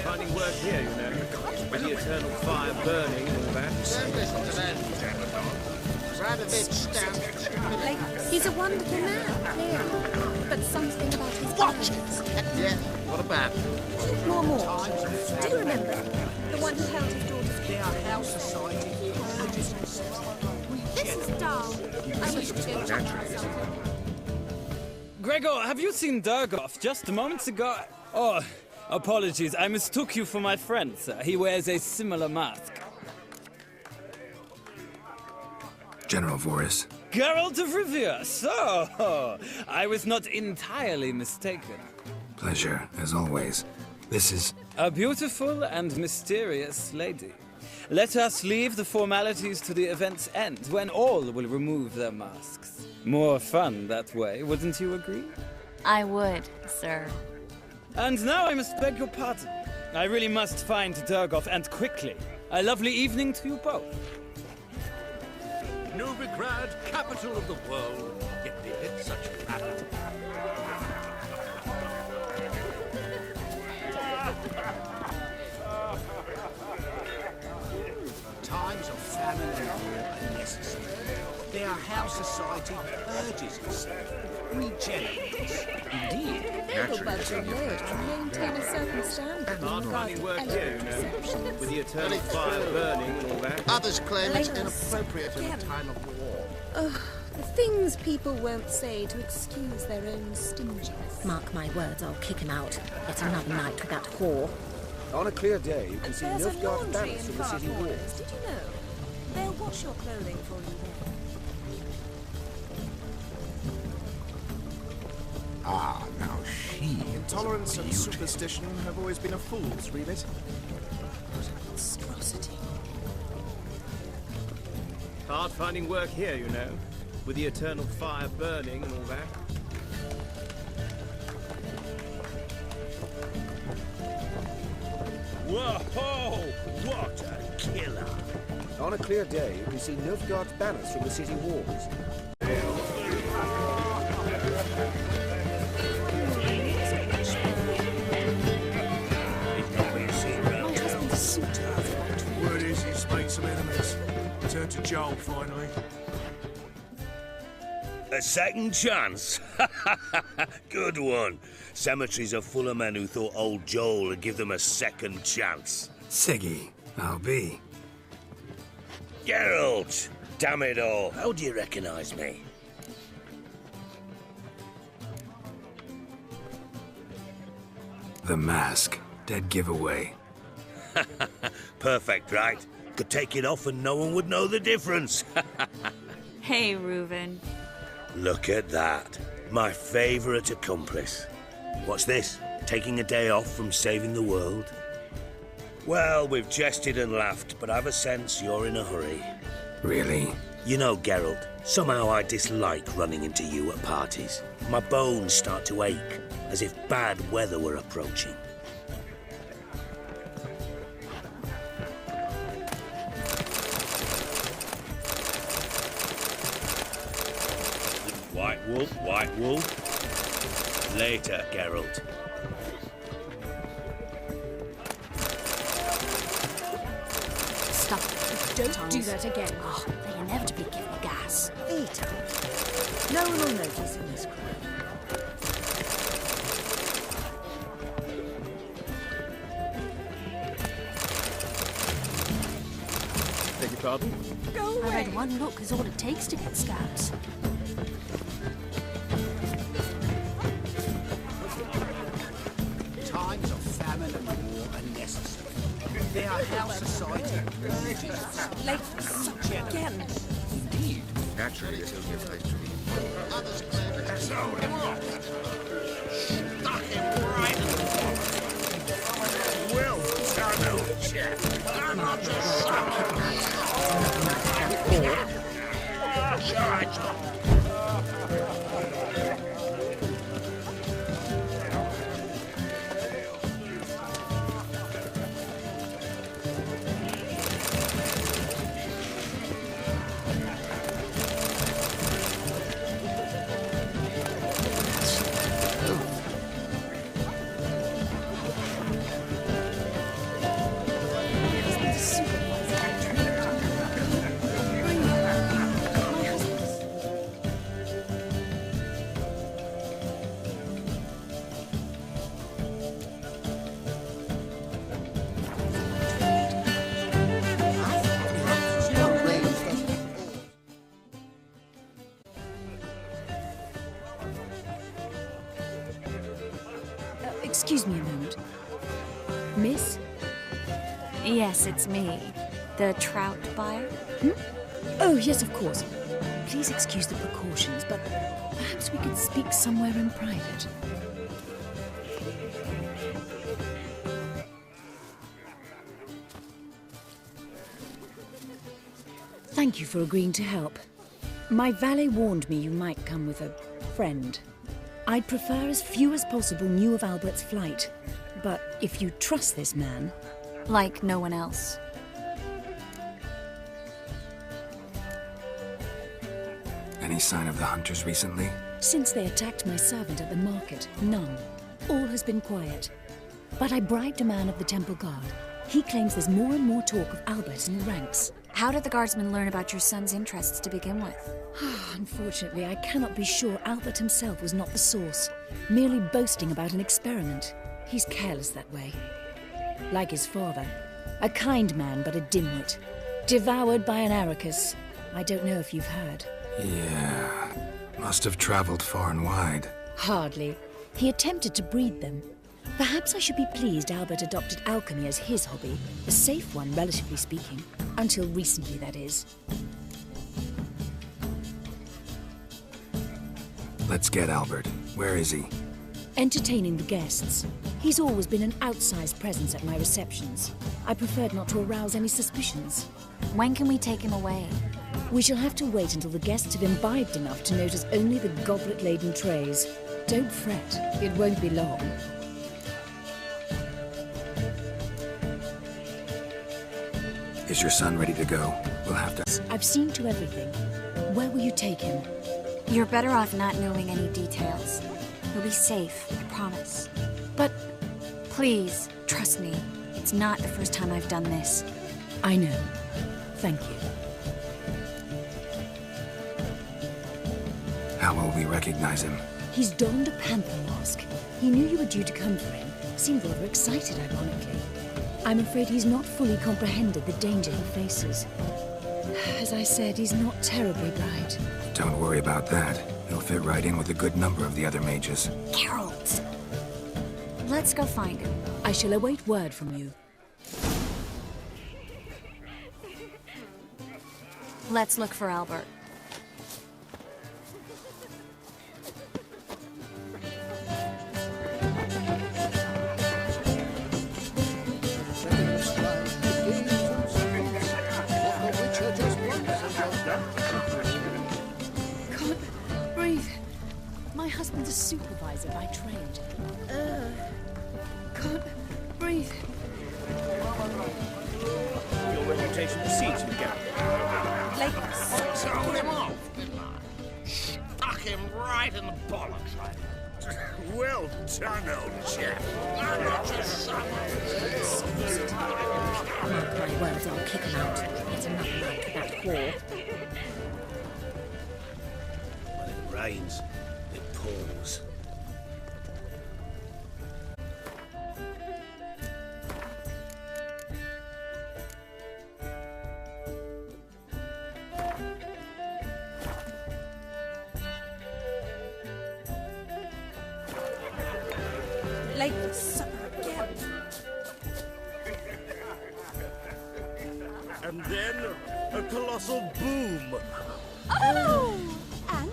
finding work here, you know. With the eternal fire burning and all that. Don't listen to them. Radovich stands. He's a wonderful man, clearly. But something about his Watches! Yeah, what about? More. Do you remember? The one who held his daughter's Their house society. This is dull. I wish to go naturally. Gregor, have you seen Durgoff just moments ago? Oh, apologies. I mistook you for my friend, sir. He wears a similar mask. General Voris. Geralt of Rivia, so I was not entirely mistaken. Pleasure, as always. This is... A beautiful and mysterious lady. Let us leave the formalities to the event's end, when all will remove their masks. More fun that way, wouldn't you agree? I would, sir. And now I must beg your pardon. I really must find Durgoff, and quickly. A lovely evening to you both. Novigrad, capital of the world, yet behead such rabble. Times of famine and war are necessary. Their house society urges itself, regenerates. Indeed. They go about your word and maintain a certain standard. Hard finding work here, you know. With the eternal fire burning and all that. Others claim it's inappropriate in a time of war. The things people won't say to excuse their own stinginess. Mark my words, I'll kick him out. Yet another night with that whore. On a clear day, you can see There's a Nilfgaard laundry banners in from the city Far walls. Corners. Did you know? They'll wash your clothing for you there. Ah, now she... Intolerance and superstition have always been a fool's remit. Monstrosity. Hard finding work here, you know. With the eternal fire burning and all that. Whoa! What a killer! On a clear day, you can see Nilfgaard's banners from the city walls. Word is he's made some enemies. Turn to Joel, finally. A second chance? Good one. Cemeteries are full of men who thought old Joel would give them a second chance. Siggy, I'll be. Geralt! Damn it all. How do you recognize me? The mask. Dead giveaway. Perfect, right? Could take it off and no one would know the difference. Hey, Reuven. Look at that. My favorite accomplice. What's this? Taking a day off from saving the world? Well, we've jested and laughed, but I've a sense you're in a hurry. Really? You know, Geralt, somehow I dislike running into you at parties. My bones start to ache, as if bad weather were approaching. White wolf, white wolf. Later, Geralt. Stop it. Don't do that again. Oh, they inevitably give me gas. Eat up. No one will notice in this crowd. Beg your pardon? Go I away. read one look is all it takes to get scabs. Times of famine and war are necessary. Their house society urges itself, Like such again. indeed. Naturally, this will be a place to be. Others claim it's stuck him right in the Well, Tano, chap. I'm not just stuck. moment. Miss? Yes, it's me. The trout buyer? Oh, yes, of course. Please excuse the precautions, but perhaps we could speak somewhere in private. Thank you for agreeing to help. My valet warned me you might come with a friend. I'd prefer as few as possible knew of Albert's flight, but if you trust this man... Like no one else. Any sign of the hunters recently? Since they attacked my servant at the market, none. All has been quiet. But I bribed a man of the Temple Guard. He claims there's more and more talk of Albert in the ranks. How did the guardsmen learn about your son's interests to begin with? Unfortunately, I cannot be sure Albert himself was not the source, merely boasting about an experiment. He's careless that way. Like his father. A kind man, but a dimwit. Devoured by an Arrakis. I don't know if you've heard. Yeah. Must have traveled far and wide. Hardly. He attempted to breed them. Perhaps I should be pleased Albert adopted alchemy as his hobby. A safe one, relatively speaking. Until recently, that is. Let's get Albert. Where is he? Entertaining the guests. He's always been an outsized presence at my receptions. I preferred not to arouse any suspicions. When can we take him away? We shall have to wait until the guests have imbibed enough to notice only the goblet-laden trays. Don't fret, it won't be long. Is your son ready to go? We'll have to... I've seen to everything. Where will you take him? You're better off not knowing any details. He'll be safe, I promise. But... Please, trust me. It's not the first time I've done this. I know. Thank you. How will we recognize him? He's donned a panther mask. He knew you were due to come for him. Seemed rather excited, ironically. I'm afraid he's not fully comprehended the danger he faces. As I said, he's not terribly bright. Don't worry about that. He'll fit right in with a good number of the other mages. Geralt! Let's go find him. I shall await word from you. Let's look for Albert. Can't breathe. My husband's a supervisor by trade. Can't breathe. Your reputation precedes you, Geralt. Let's told him off, didn't I? Stuck him right in the bollocks, like. Well done, old chap. I'm not your son. Mark my words, I'll kick him out. It's another night with that whore. When it rains, it pours. Late for supper again. And then a colossal boom. Oh! And?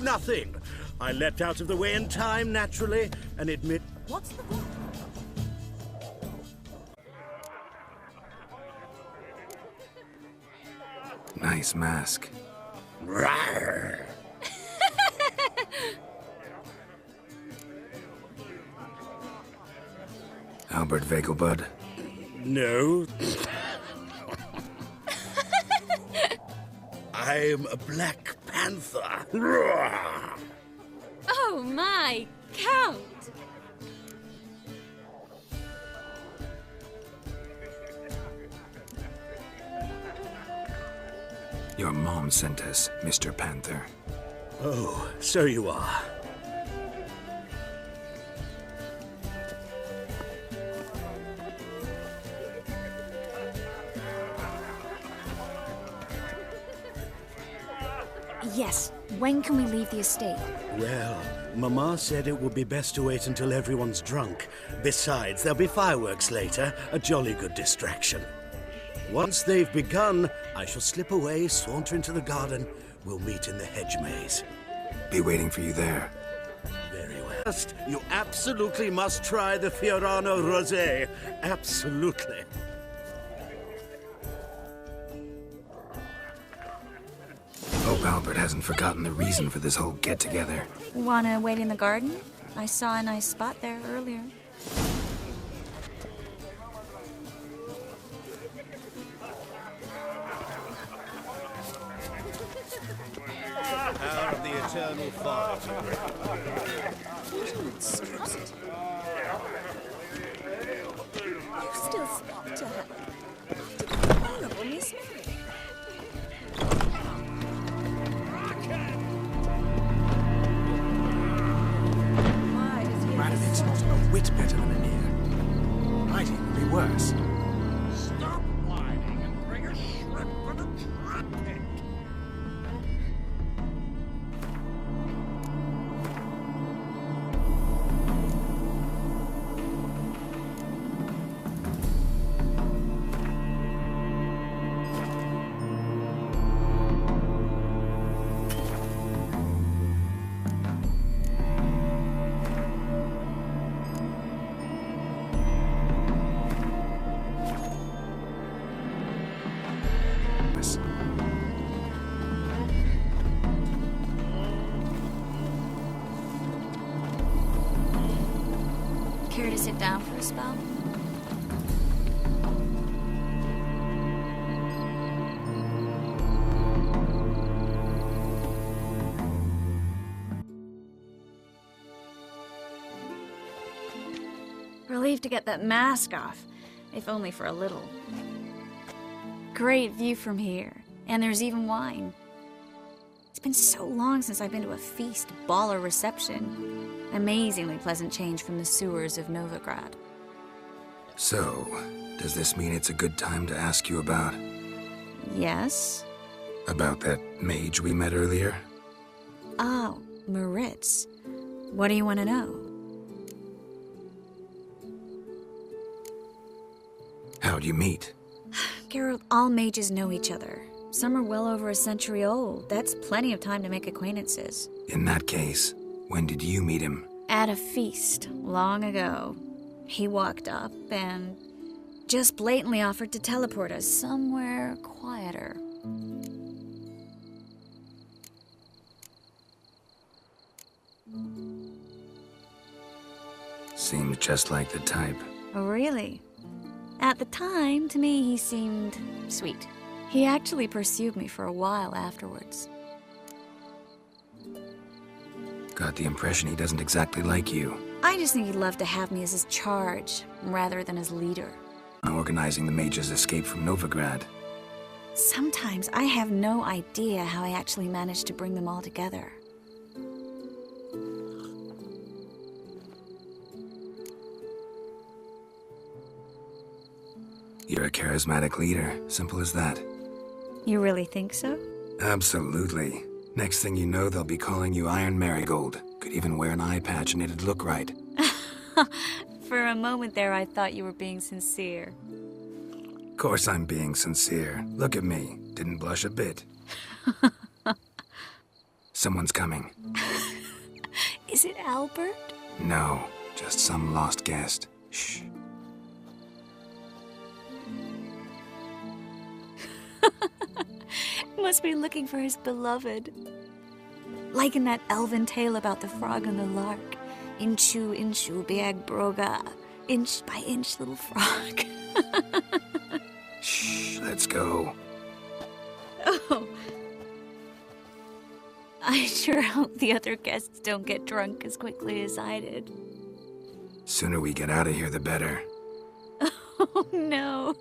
Nothing. I leapt out of the way in time, naturally, and admit... What's the point? Nice mask. Rawr. Albert Vegelbud. No. I'm a Black Panther. Roar. Oh my, Count! Your mom sent us, Mr. Panther. Oh, so you are. Yes, When can we leave the estate? Well, Mama said it would be best to wait until everyone's drunk. Besides, there'll be fireworks later, a jolly good distraction. Once they've begun, I shall slip away, saunter into the garden. We'll meet in the hedge maze. Be waiting for you there. Very well. First, you absolutely must try the Fiorano Rosé. Absolutely. Hope Albert hasn't forgotten the reason for this whole get-together. Wanna wait in the garden? I saw a nice spot there earlier. Power of the eternal fire. You still speak to her. Horrible Miss Mary. Radovic's not a whit better than Anir. Hiding would be worse. Stop whining and bring a shrimp and a trumpet. Care to sit down for a spell? Relieved to get that mask off, if only for a little. Great view from here, and there's even wine. It's been so long since I've been to a feast, ball, or reception. Amazingly pleasant change from the sewers of Novigrad. So, does this mean it's a good time to ask you about... Yes? about that mage we met earlier? Oh, Maritz. What do you want to know? How'd you meet? Geralt, all mages know each other. Some are well over a century old. That's plenty of time to make acquaintances. In that case, when did you meet him? At a feast, long ago. He walked up and just blatantly offered to teleport us somewhere quieter. Seems just like the type. Oh, really? At the time, to me, he seemed sweet. He actually pursued me for a while afterwards. Got the impression he doesn't exactly like you. I just think he'd love to have me as his charge, rather than his leader. Organizing the mage's escape from Novigrad. Sometimes I have no idea how I actually managed to bring them all together. You're a charismatic leader, simple as that. You really think so? Absolutely. Next thing you know, they'll be calling you Iron Marigold. Could even wear an eye patch and it'd look right. For a moment there, I thought you were being sincere. Of course I'm being sincere. Look at me. Didn't blush a bit. Someone's coming. Is it Albert? No, just some lost guest. Shh. Must be looking for his beloved. Like in that elven tale about the frog and the lark. Inchu, inchu, biag broga. Inch by inch, little frog. Shh, let's go. Oh. I sure hope the other guests don't get drunk as quickly as I did. Sooner we get out of here, the better. Oh, no.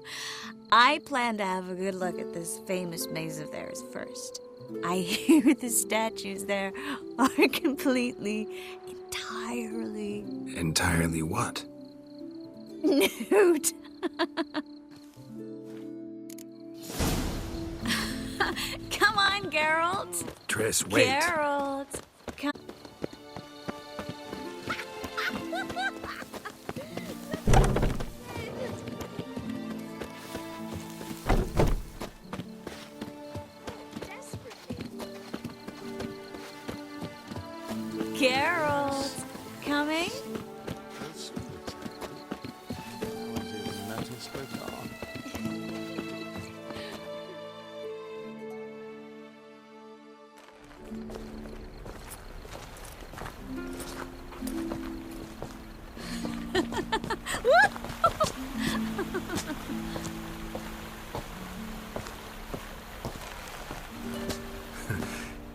I plan to have a good look at this famous maze of theirs first. I hear the statues there are completely, entirely... Entirely what? Nude. Come on, on, Geralt. Triss, wait. Geralt. Come. Geralt. Coming?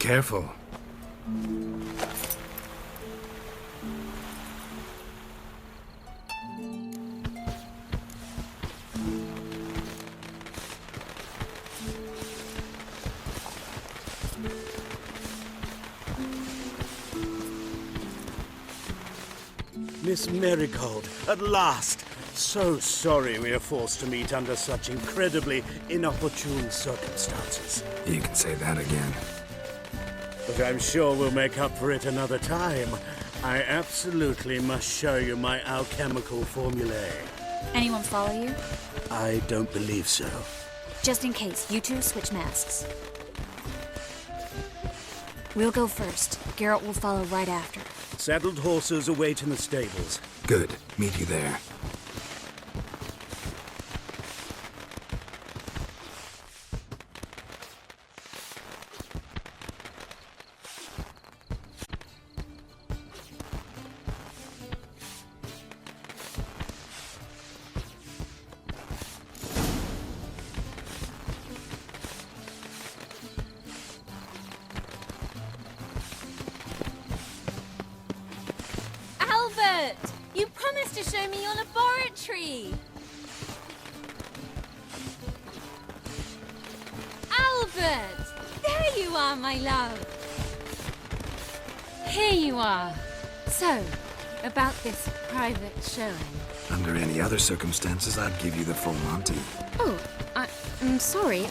Careful. Miss Marigold, at last! So sorry we are forced to meet under such incredibly inopportune circumstances. You can say that again. But I'm sure we'll make up for it another time. I absolutely must show you my alchemical formulae. Anyone follow you? I don't believe so. Just in case, you two switch masks. We'll go first. Geralt will follow right after. Saddled horses await in the stables. Good. Meet you there. Albert! You promised to show me your laboratory! Albert! There you are, my love! Here you are. So, about this private showing. Under any other circumstances, I'd give you the full Monty. Oh, I'm sorry,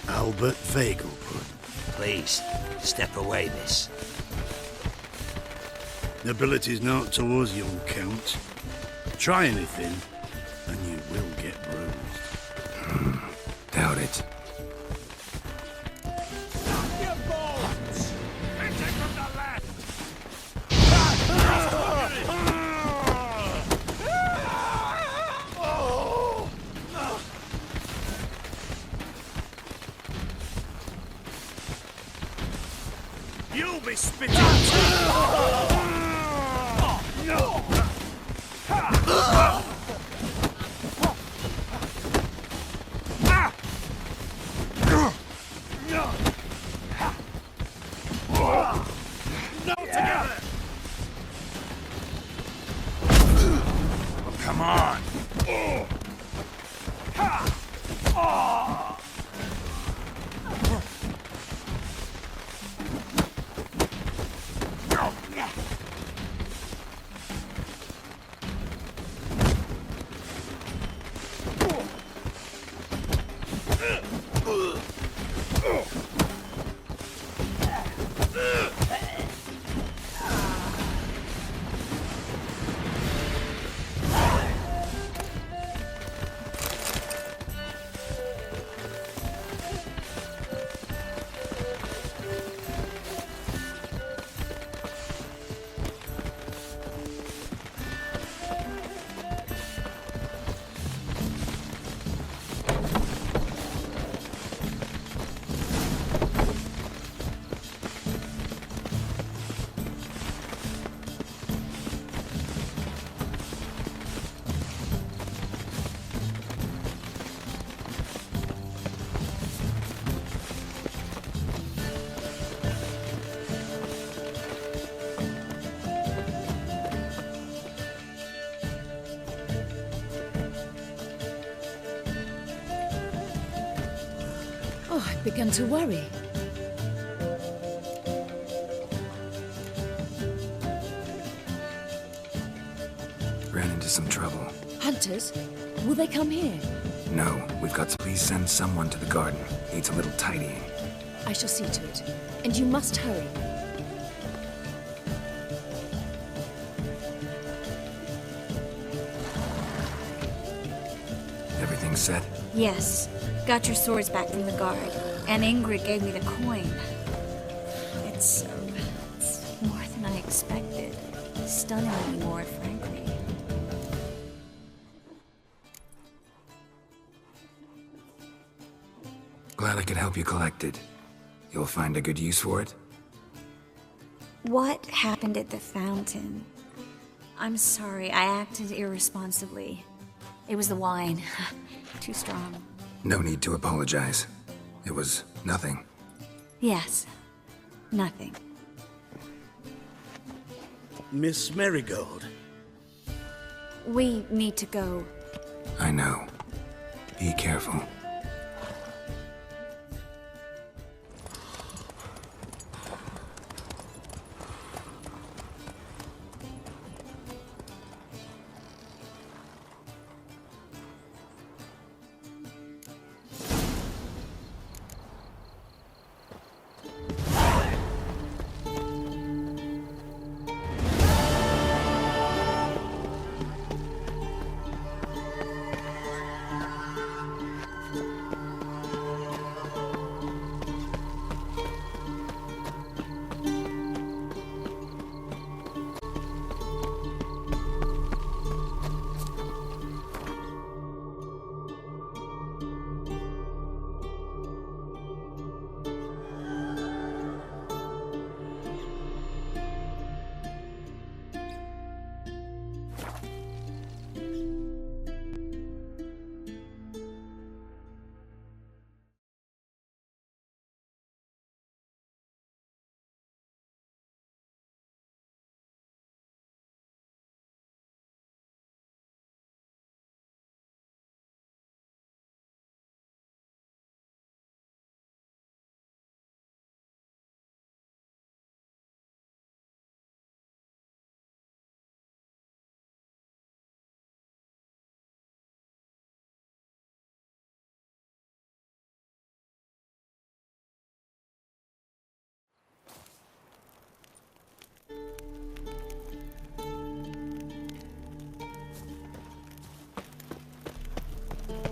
Albert Vagelput. Please, step away, miss. Nobility's not towards young Count. Try anything, and you will get bruised. Doubt it. You'll be spitting Come on. Oh, I've begun to worry. Ran into into some trouble. Hunters? Will they come here? No, we've got to please send someone to the garden. Needs a little tidying. I shall see to it. And you must hurry. Everything set? Yes. Got your swords back from the guard. And Ingrid gave me the coin. It's more than I expected. Stunningly more, frankly. Glad I could help you collect it. You'll find a good use for it? What happened at the fountain? I'm sorry, I acted irresponsibly. It was the wine. Too strong. No need to apologize. It was nothing. Yes. Nothing. Miss Marigold. We need to go. I know. Be careful.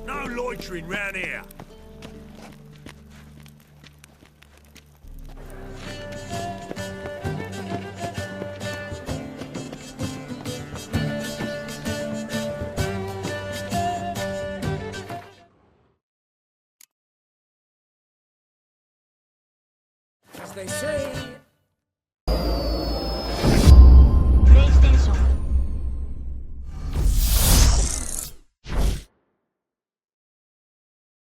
No loitering round here. As they say,